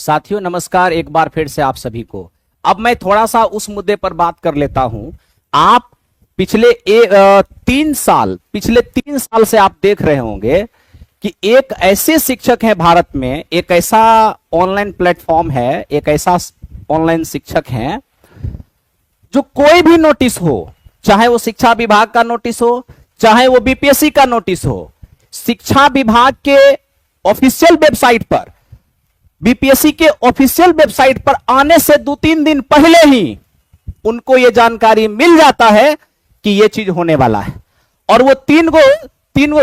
साथियों नमस्कार, एक बार फिर से आप सभी को। अब मैं थोड़ा सा उस मुद्दे पर बात कर लेता हूं। आप पिछले 3 साल से आप देख रहे होंगे कि एक ऐसे शिक्षक हैं भारत में, एक ऐसा ऑनलाइन प्लेटफॉर्म है, एक ऐसा ऑनलाइन शिक्षक हैं जो कोई भी नोटिस हो, चाहे वो शिक्षा विभाग का नोटिस हो, चाहे वो बीपीएससी का नोटिस हो, शिक्षा विभाग के ऑफिशियल वेबसाइट पर, बीपीएससी के ऑफिशियल वेबसाइट पर आने से 2-3 दिन पहले ही उनको यह जानकारी मिल जाता है कि यह चीज होने वाला है। और वो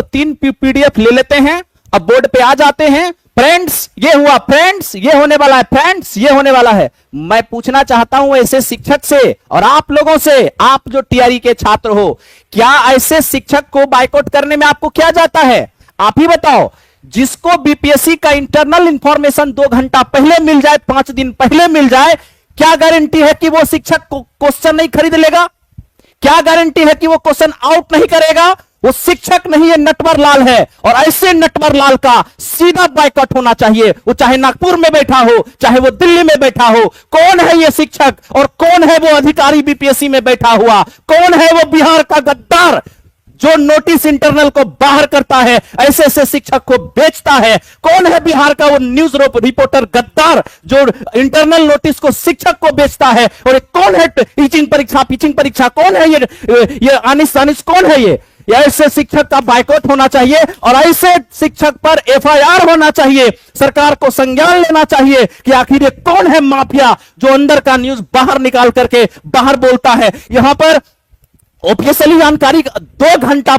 तीन पीडीएफ ले लेते हैं, अब बोर्ड पे आ जाते हैं, फ्रेंड्स ये हुआ, फ्रेंड्स ये होने वाला है, फ्रेंड्स ये होने वाला है। मैं पूछना चाहता हूं ऐसे शिक्षक से और आप लोगों से, आप जो टीआरई के छात्र हो, क्या ऐसे शिक्षक को बायकॉट करने में आपको क्या जाता है? आप ही बताओ। जिसको बीपीएससी का इंटरनल इंफॉर्मेशन 2 घंटा पहले मिल जाए, 5 दिन पहले मिल जाए, क्या गारंटी है कि वो शिक्षक क्वेश्चन नहीं खरीद लेगा? क्या गारंटी है कि वो क्वेश्चन आउट नहीं करेगा? वो शिक्षक नहीं है, नटवर लाल है। और ऐसे नटवर लाल का सीधा बायकॉट होना चाहिए। वो चाहे नागपुर में बैठा हो, चाहे वो दिल्ली में बैठा हो। कौन है ये शिक्षक और कौन है वो अधिकारी बीपीएससी में बैठा हुआ? कौन है वो बिहार का गद्दार जो नोटिस इंटरनल को बाहर करता है, ऐसे ऐसे शिक्षक को बेचता है? कौन है बिहार का वो न्यूज रिपोर्टर गद्दार जो इंटरनल नोटिस को शिक्षक को बेचता है? और कौन है टीचिंग परीक्षा कौन है? ये अनिस कौन है? ये ऐसे शिक्षक का बायकॉट होना चाहिए और ऐसे शिक्षक पर एफआईआर होना चाहिए। सरकार को संज्ञान लेना चाहिए कि आखिर ये कौन है माफिया जो अंदर का न्यूज बाहर निकाल करके बाहर बोलता है। यहां पर ऑफिशियली जानकारी 2 घंटा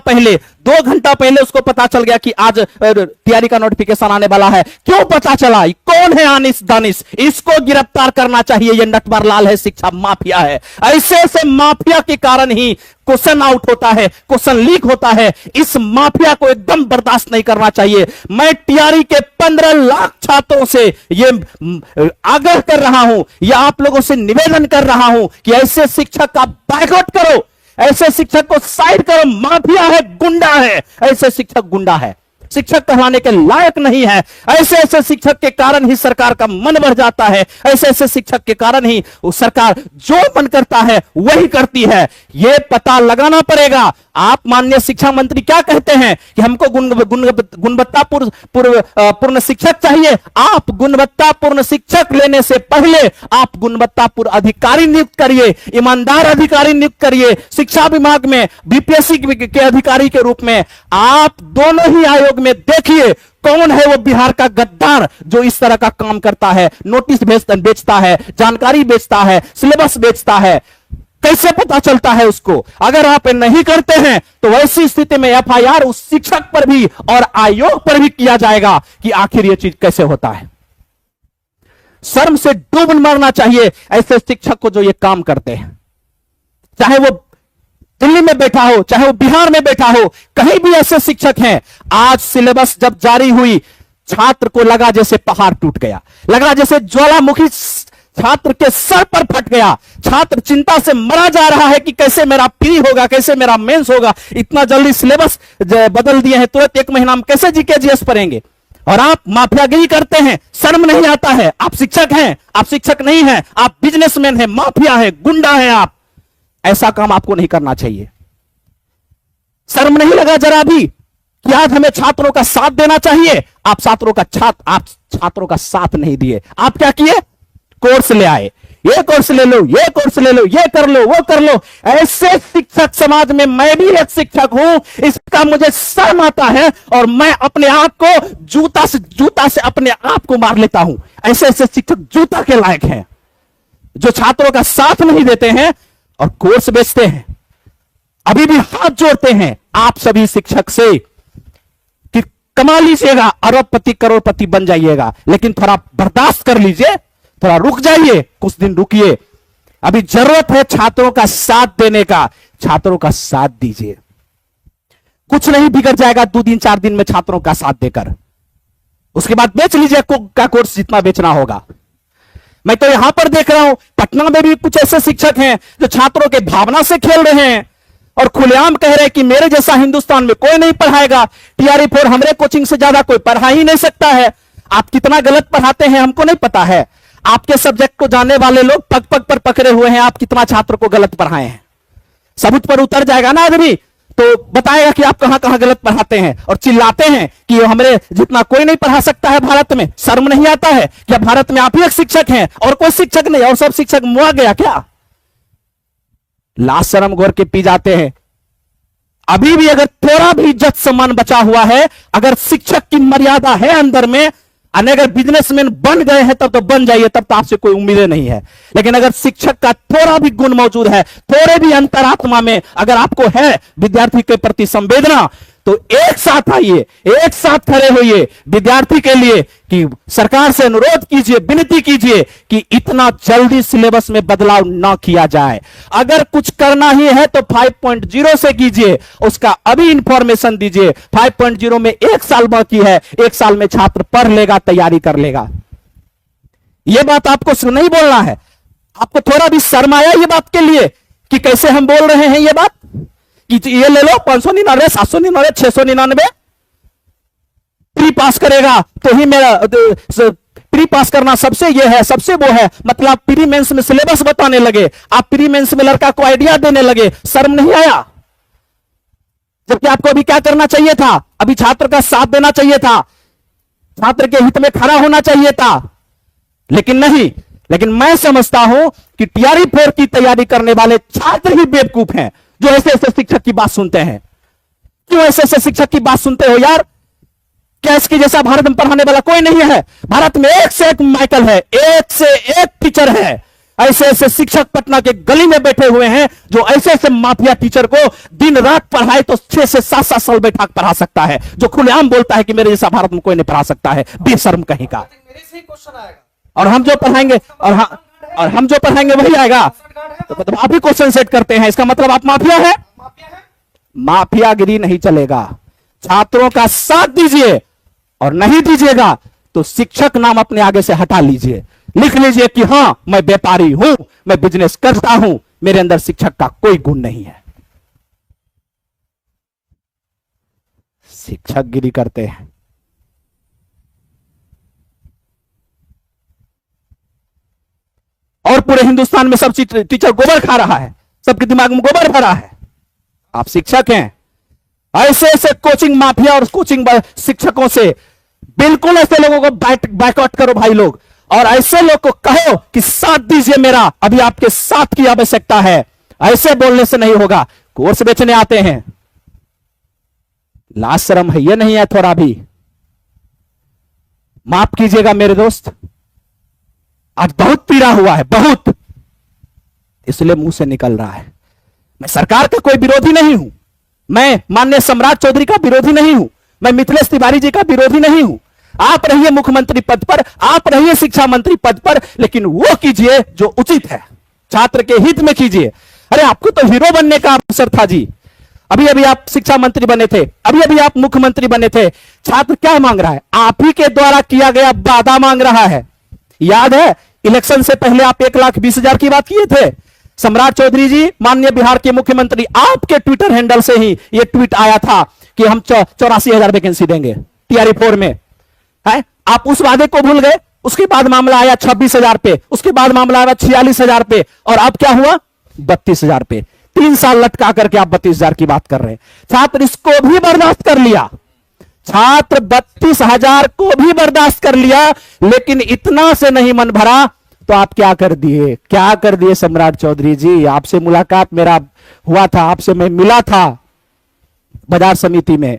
पहले उसको पता चल गया कि आज टीआरई का नोटिफिकेशन आने वाला है। क्यों पता चला? कौन है आनिस दानिश? इसको गिरफ्तार करना चाहिए। ये नटवर लाल है, शिक्षा माफिया है। ऐसे ऐसे माफिया के कारण ही क्वेश्चन आउट होता है, क्वेश्चन लीक होता है। इस माफिया को एकदम बर्दाश्त नहीं करना चाहिए। मैं टीआरई के 15 लाख छात्रों से ये आग्रह कर रहा हूं, या आप लोगों से निवेदन कर रहा हूं कि ऐसे शिक्षक का बायकॉट करो, ऐसे शिक्षक को साइड करो। माफिया है, गुंडा है। ऐसे शिक्षक गुंडा है, शिक्षक कहलाने के लायक नहीं है। ऐसे ऐसे शिक्षक के कारण ही सरकार का मन बढ़ जाता है। ऐसे ऐसे शिक्षक के कारण ही सरकार जो मन करता है वही करती है। यह पता लगाना पड़ेगा। आप माननीय शिक्षा मंत्री क्या कहते हैं कि हमको गुणवत्तापूर्ण शिक्षक चाहिए। आप गुणवत्तापूर्ण शिक्षक लेने से पहले आप गुणवत्तापूर्ण अधिकारी नियुक्त करिए, ईमानदार अधिकारी नियुक्त करिए। शिक्षा विभाग में बीपीएससी के अधिकारी के रूप में आप दोनों ही आयोग में देखिए कौन है वो बिहार का गद्दार जो इस तरह का काम करता है, नोटिस बेचता है, जानकारी बेचता है, सिलेबस बेचता है। कैसे पता चलता है उसको? अगर आप नहीं करते हैं तो वैसी स्थिति में एफआईआर उस शिक्षक पर भी और आयोग पर भी किया जाएगा कि आखिर यह चीज कैसे होता है। शर्म से डूब मरना चाहिए ऐसे शिक्षक को जो ये काम करते हैं। चाहे वो दिल्ली में बैठा हो, चाहे वो बिहार में बैठा हो, कहीं भी ऐसे शिक्षक हैं। आज सिलेबस जब जारी हुई, छात्र को लगा जैसे पहाड़ टूट गया, लगा जैसे ज्वालामुखी छात्र के सर पर फट गया। छात्र चिंता से मरा जा रहा है कि कैसे मेरा प्री होगा, कैसे मेरा मेंस होगा। इतना जल्दी सिलेबस बदल दिए हैं, तुरंत 1 महीना में कैसे जीकेजीएस पढ़ेंगे? और आप माफियागिरी करते हैं, शर्म नहीं आता है? आप शिक्षक हैं, आप शिक्षक नहीं हैं, आप बिजनेसमैन हैं, माफिया हैं, गुंडा हैं आप। ऐसा काम आपको नहीं करना चाहिए। शर्म नहीं लगा जरा भी कि आज हमें छात्रों का साथ देना चाहिए? आप छात्रों का साथ नहीं दिए। आप क्या किए? कोर्स ले आए, ये कोर्स ले लो, ये कोर्स ले लो, ये कर लो, वो कर लो। ऐसे शिक्षक समाज में मैं भी एक शिक्षक हूं, इसका मुझे शर्म आता है और मैं अपने आप को जूता से अपने आप को मार लेता हूं। ऐसे ऐसे शिक्षक जूता के लायक हैं जो छात्रों का साथ नहीं देते हैं और कोर्स बेचते हैं। अभी भी हाथ जोड़ते हैं आप सभी शिक्षक से कि कमा लीजिएगा, अरबपति करोड़पति बन जाइएगा, लेकिन थोड़ा बर्दाश्त कर लीजिए, थोड़ा रुक जाइए, कुछ दिन रुकिए। अभी जरूरत है छात्रों का साथ देने का। छात्रों का साथ दीजिए, कुछ नहीं बिगड़ जाएगा 2 दिन 4 दिन में छात्रों का साथ देकर। उसके बाद बेच लीजिए का कोर्स जितना बेचना होगा। मैं तो यहां पर देख रहा हूं, पटना में भी कुछ ऐसे शिक्षक हैं जो छात्रों के भावना से खेल रहे हैं और खुलेआम कह रहे हैं कि मेरे जैसा हिंदुस्तान में कोई नहीं पढ़ाएगा। टीआरई 4 हमारे कोचिंग से ज्यादा कोई पढ़ा ही नहीं सकता है। आप कितना गलत पढ़ाते हैं हमको नहीं पता है। आपके सब्जेक्ट को जानने वाले लोग पग पग पर पकड़े हुए हैं, आप कितना छात्र को गलत पढ़ाए हैं। सबूत पर उतर जाएगा ना आदमी तो बताएगा कि आप कहां कहां गलत पढ़ाते हैं। और चिल्लाते हैं कि हमारे जितना कोई नहीं पढ़ा सकता है भारत में। शर्म नहीं आता है क्या? भारत में आप ही एक शिक्षक हैं और कोई शिक्षक नहीं, और सब शिक्षक मुआ गया क्या? लाश शर्म घोर के पी जाते हैं। अभी भी अगर थोड़ा भी इज्जत सम्मान बचा हुआ है, अगर शिक्षक की मर्यादा है अंदर में, अगर बिजनेसमैन बन गए हैं तब तो बन जाइए, तब तो आपसे कोई उम्मीदें नहीं है। लेकिन अगर शिक्षक का थोड़ा भी गुण मौजूद है, थोड़े भी अंतरात्मा में अगर आपको है विद्यार्थी के प्रति संवेदना, तो एक साथ आइए, एक साथ खड़े होइए विद्यार्थी के लिए कि सरकार से अनुरोध कीजिए, विनती कीजिए कि इतना जल्दी सिलेबस में बदलाव ना किया जाए। अगर कुछ करना ही है तो 5.0 से कीजिए, उसका अभी इंफॉर्मेशन दीजिए। 5.0 में 1 साल बाकी है, 1 साल में छात्र पढ़ लेगा, तैयारी कर लेगा। यह बात आपको नहीं बोलना है। आपको थोड़ा भी शर्म आया ये बात के लिए कि कैसे हम बोल रहे हैं ये बात कि ये ले लो 599, 799, 699 प्री पास करेगा तो ही मेरा प्री पास करना सबसे ये है, सबसे वो है। मतलब आप प्री मेंस में सिलेबस बताने लगे, आप प्री मेंस में लड़का को आइडिया देने लगे। शर्म नहीं आया? जबकि आपको अभी क्या करना चाहिए था? अभी छात्र का साथ देना चाहिए था, छात्र के हित में खड़ा होना चाहिए था, लेकिन नहीं। लेकिन मैं समझता हूं कि टीआरई 4 की तैयारी करने वाले छात्र ही बेवकूफ हैं जो ऐसे ऐसे शिक्षक की बात सुनते हैं। क्यों ऐसे ऐसे शिक्षक की बात सुनते हो यार? क्या इसके जैसा भारत में पढ़ाने वाला कोई नहीं है? भारत में एक से एक माइकल है, एक से एक टीचर है। ऐसे ऐसे शिक्षक पटना के गली में बैठे हुए हैं जो ऐसे ऐसे माफिया टीचर को दिन रात पढ़ाए तो 6 से 7 साल बैठा पढ़ा सकता है, जो खुलेआम बोलता है कि मेरे जैसा भारत में कोई नहीं पढ़ा सकता है। बेशर्म कहीं का। और हम जो पढ़ाएंगे और हम जो पढ़ाएंगे वही आएगा। तो मतलब आप ही क्वेश्चन सेट करते हैं, इसका मतलब आप माफिया है? माफियागिरी नहीं चलेगा। छात्रों का साथ दीजिए और नहीं दीजिएगा तो शिक्षक नाम अपने आगे से हटा लीजिए। लिख लीजिए कि हां मैं व्यापारी हूं, मैं बिजनेस करता हूं, मेरे अंदर शिक्षक का कोई गुण नहीं है। शिक्षकगिरी करते हैं। और पूरे हिंदुस्तान में सब टीचर गोबर खा रहा है, सबके दिमाग में गोबर भरा है। आप शिक्षक हैं। ऐसे ऐसे कोचिंग माफिया और कोचिंग शिक्षकों से बिल्कुल ऐसे लोगों को बायकॉट करो भाई लोग, और ऐसे लोग को कहो कि साथ दीजिए मेरा, अभी आपके साथ की आवश्यकता है। ऐसे बोलने से नहीं होगा। कोर्स बेचने आते हैं, लाज शर्म है ये नहीं है थोड़ा भी? माफ कीजिएगा मेरे दोस्त, आज बहुत पीड़ा हुआ है, बहुत, इसलिए मुंह से निकल रहा है। मैं सरकार का कोई विरोधी नहीं हूं, मैं माननीय सम्राट चौधरी का विरोधी नहीं हूं, मैं मिथिलेश तिवारी जी का विरोधी नहीं हूं। आप रहिए मुख्यमंत्री पद पर, आप रहिए शिक्षा मंत्री पद पर, लेकिन वो कीजिए जो उचित है, छात्र के हित में कीजिए। अरे आपको तो हीरो बनने का अवसर था जी। अभी अभी आप शिक्षा मंत्री बने थे, अभी अभी आप मुख्यमंत्री बने थे। छात्र क्या मांग रहा है? आप ही के द्वारा किया गया वादा मांग रहा है। याद है इलेक्शन से पहले आप 1,20,000 की बात किए थे। सम्राट चौधरी जी माननीय बिहार के मुख्यमंत्री, आपके ट्विटर हैंडल से ही यह ट्वीट आया था कि हम 84,000 वैकेंसी देंगे टीआरई 4 में। है आप उस वादे को भूल गए। उसके बाद मामला आया 26,000 पे, उसके बाद मामला आया 46,000 पे, और अब क्या हुआ? 32,000 पे। 3 साल लटका करके आप 32,000 की बात कर रहे हैं। छात्र इसको भी बर्दाश्त कर लिया, छात्र 32,000 को भी बर्दाश्त कर लिया, लेकिन इतना से नहीं मन भरा तो आप क्या कर दिए? क्या कर दिए सम्राट चौधरी जी? आपसे मुलाकात मेरा हुआ था, आपसे मैं मिला था बाजार समिति में।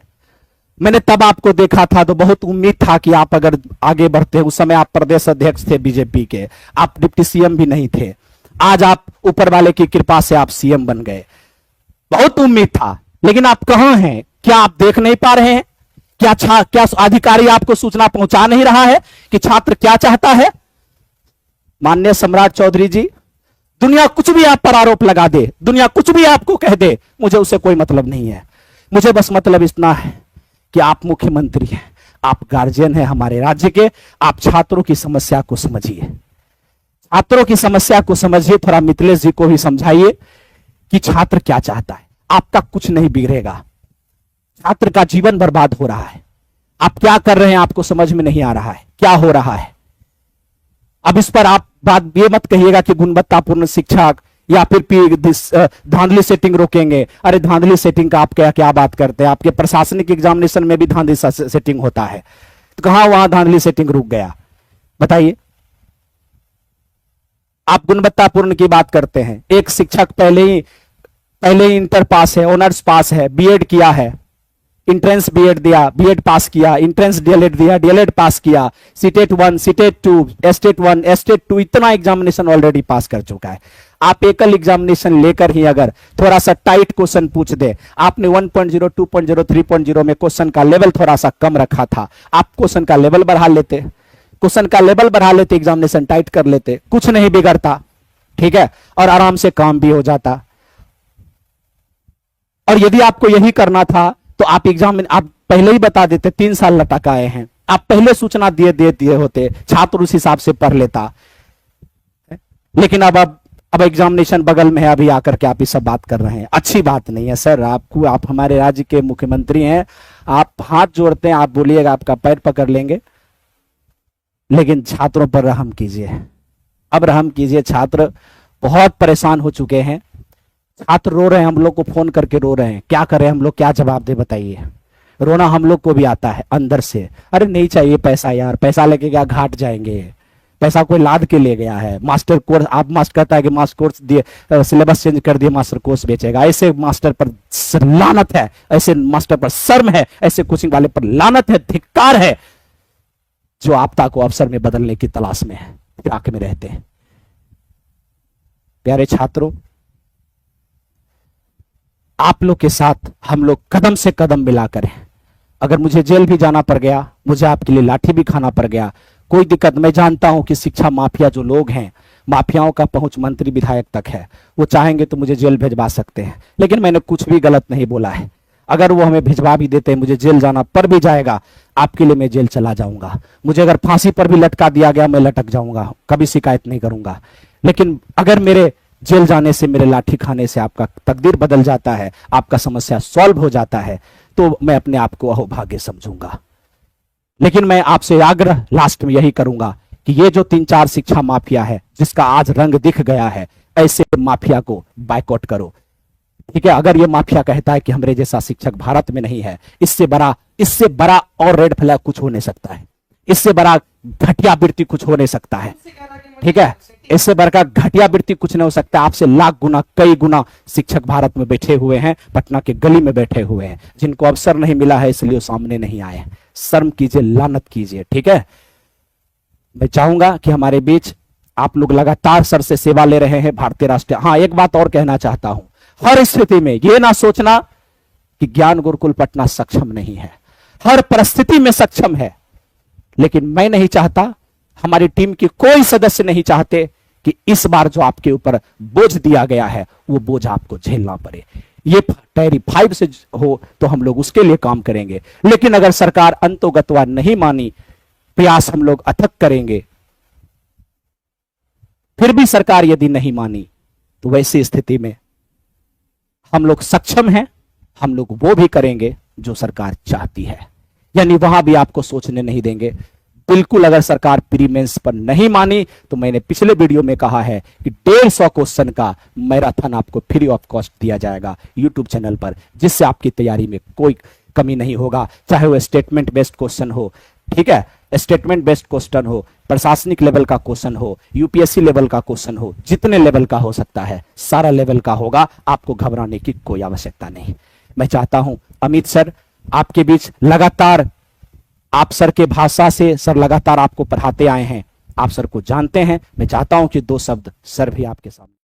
मैंने तब आपको देखा था तो बहुत उम्मीद था कि आप अगर आगे बढ़ते। उस समय आप प्रदेश अध्यक्ष थे बीजेपी के, आप डिप्टी सीएम भी नहीं थे। आज आप ऊपर वाले की कृपा से आप सीएम बन गए। बहुत उम्मीद था, लेकिन आप कहां हैं? क्या आप देख नहीं पा रहे हैं? क्या अधिकारी आपको सूचना पहुंचा नहीं रहा है कि छात्र क्या चाहता है? माननीय सम्राट चौधरी जी, दुनिया कुछ भी आप पर आरोप लगा दे, दुनिया कुछ भी आपको कह दे, मुझे उससे कोई मतलब नहीं है। मुझे बस मतलब इतना है कि आप मुख्यमंत्री हैं, आप गार्जियन हैं हमारे राज्य के। आप छात्रों की समस्या को समझिए, छात्रों की समस्या को समझिए। थोड़ा मिथिलेश जी को भी समझाइए कि छात्र क्या चाहता है। आपका कुछ नहीं बिगड़ेगा, छात्र का जीवन बर्बाद हो रहा है। आप क्या कर रहे हैं आपको समझ में नहीं आ रहा है, क्या हो रहा है। अब इस पर आप बात ये मत कहिएगा कि गुणवत्तापूर्ण शिक्षा या फिर धांधली सेटिंग रोकेंगे। अरे धांधली सेटिंग का आप क्या क्या बात करते हैं, आपके प्रशासनिक एग्जामिनेशन में भी धांधली सेटिंग होता है, तो कहां वहां धांधली सेटिंग रुक गया, बताइए। आप गुणवत्तापूर्ण की बात करते हैं, एक शिक्षक पहले ही इंटर पास है, ऑनर्स पास है, बीएड किया है, इंट्रेंस बीएड दिया, बीएड पास किया, इंट्रेंस डीएलएड दिया, डीएलएड पास किया, सीटेट 1, सीटेट 2, एस्टेट 1, एस्टेट 2, इतना एग्जामिनेशन ऑलरेडी पास कर चुका है। आप एकल एग्जामिनेशन लेकर ही अगर थोड़ा सा टाइट क्वेश्चन पूछ दे, आपने 1.0, 2.0, 3.0 में क्वेश्चन का लेवल थोड़ा सा कम रखा था, आप क्वेश्चन का लेवल बढ़ा लेते, एग्जामिनेशन टाइट कर लेते, कुछ नहीं बिगड़ता, ठीक है, और आराम से काम भी हो जाता। और यदि आपको यही करना था तो आप आप पहले ही बता देते, 3 साल लटक आए हैं, आप पहले सूचना दिए होते, छात्र उस हिसाब से पढ़ लेता। लेकिन अब एग्जामिनेशन बगल में है, अभी आकर के आप ये सब बात कर रहे हैं, अच्छी बात नहीं है सर। आप हमारे राज्य के मुख्यमंत्री हैं, आप हाथ जोड़ते हैं, आप बोलिएगा आपका पैर पकड़ लेंगे, लेकिन छात्रों पर रहम कीजिए, अब रहम कीजिए। छात्र बहुत परेशान हो चुके हैं, छात्र रो रहे हैं, हम लोग को फोन करके रो रहे हैं, क्या करें हम लोग, क्या जवाब दे बताइए। रोना हम लोग को भी आता है अंदर से, अरे नहीं चाहिए पैसा यार, पैसा लेके क्या घाट जाएंगे, पैसा कोई लाद के ले गया है। मास्टर कोर्स, आप मास्टर कहता है कि मास्टर कोर्स दिए, सिलेबस चेंज कर दिए, मास्टर कोर्स बेचेगा, ऐसे मास्टर पर लानत है, ऐसे मास्टर पर शर्म है, ऐसे कोचिंग वाले पर लानत है, धिक्कार है, जो आपदा को अवसर में बदलने की तलाश में है, फिराक में रहते हैं। प्यारे छात्रों, आप लोग के साथ हम लोग कदम से कदम मिलाकर हैं। अगर मुझे जेल भी जाना पड़ गया, मुझे आपके लिए लाठी भी खाना पड़ गया, कोई दिक्कत। मैं जानता हूं कि शिक्षा माफिया जो लोग हैं, माफियाओं का पहुंच मंत्री विधायक तक है, वो चाहेंगे तो मुझे जेल भेजवा सकते हैं, लेकिन मैंने कुछ भी गलत नहीं बोला है। अगर वो हमें भिजवा भी देते, मुझे जेल जाना पर भी जाएगा, आपके लिए मैं जेल चला जाऊंगा। मुझे अगर फांसी पर भी लटका दिया गया, मैं लटक जाऊंगा, कभी शिकायत नहीं करूंगा। लेकिन अगर मेरे जेल जाने से, मेरे लाठी खाने से आपका तकदीर बदल जाता है, आपका समस्या सॉल्व हो जाता है, तो मैं अपने आप को अहोभाग्य समझूंगा। लेकिन मैं आपसे आग्रह लास्ट में यही करूंगा कि ये जो 3-4 शिक्षा माफिया है, जिसका आज रंग दिख गया है, ऐसे माफिया को बायकॉट करो, ठीक है। अगर ये माफिया कहता है कि हमरे जैसा शिक्षक भारत में नहीं है, इससे बड़ा और रेड फ्लैग कुछ हो नहीं सकता है, इससे बड़ा घटिया वृत्ति कुछ हो नहीं सकता है, ठीक है। इससे बढ़कर घटिया वृत्ति कुछ नहीं हो सकता। आपसे लाख गुना, कई गुना शिक्षक भारत में बैठे हुए हैं, पटना के गली में बैठे हुए हैं, जिनको अवसर नहीं मिला है इसलिए वो सामने नहीं आए। शर्म कीजिए, लानत कीजिए, ठीक है। मैं चाहूंगा कि हमारे बीच आप लोग लगातार सर से सेवा ले रहे हैं, भारतीय राष्ट्रीय। हाँ, एक बात और कहना चाहता हूं, हर स्थिति में यह ना सोचना कि ज्ञान गुरुकुल पटना सक्षम नहीं है, हर परिस्थिति में सक्षम है। लेकिन मैं नहीं चाहता, हमारी टीम के कोई सदस्य नहीं चाहते कि इस बार जो आपके ऊपर बोझ दिया गया है, वो बोझ आपको झेलना पड़े। ये टैरी 5 से हो तो हम लोग उसके लिए काम करेंगे, लेकिन अगर सरकार अंतोगत्वा नहीं मानी, प्रयास हम लोग अथक करेंगे। फिर भी सरकार यदि नहीं मानी, तो वैसी स्थिति में हम लोग सक्षम हैं, हम लोग वो भी करेंगे जो सरकार चाहती है। यानी वहां भी आपको सोचने नहीं देंगे। बिल्कुल, अगर सरकार प्री मेंस पर नहीं मानी, तो मैंने पिछले वीडियो में कहा है कि 150 क्वेश्चन का मैराथन आपको फ्री ऑफ कॉस्ट दिया जाएगा यूट्यूब चैनल पर, जिससे आपकी तैयारी में कोई कमी नहीं होगा। चाहे वो स्टेटमेंट बेस्ड क्वेश्चन हो, ठीक है, स्टेटमेंट बेस्ड क्वेश्चन हो, प्रशासनिक लेवल का क्वेश्चन हो, यूपीएससी लेवल का क्वेश्चन हो, जितने लेवल का हो सकता है सारा लेवल का होगा। आपको घबराने की कोई आवश्यकता नहीं। मैं चाहता हूं अमित सर आपके बीच लगातार, आप सर के भाषा से सर लगातार आपको पढ़ाते आए हैं, आप सर को जानते हैं। मैं चाहता हूं कि 2 शब्द सर भी आपके सामने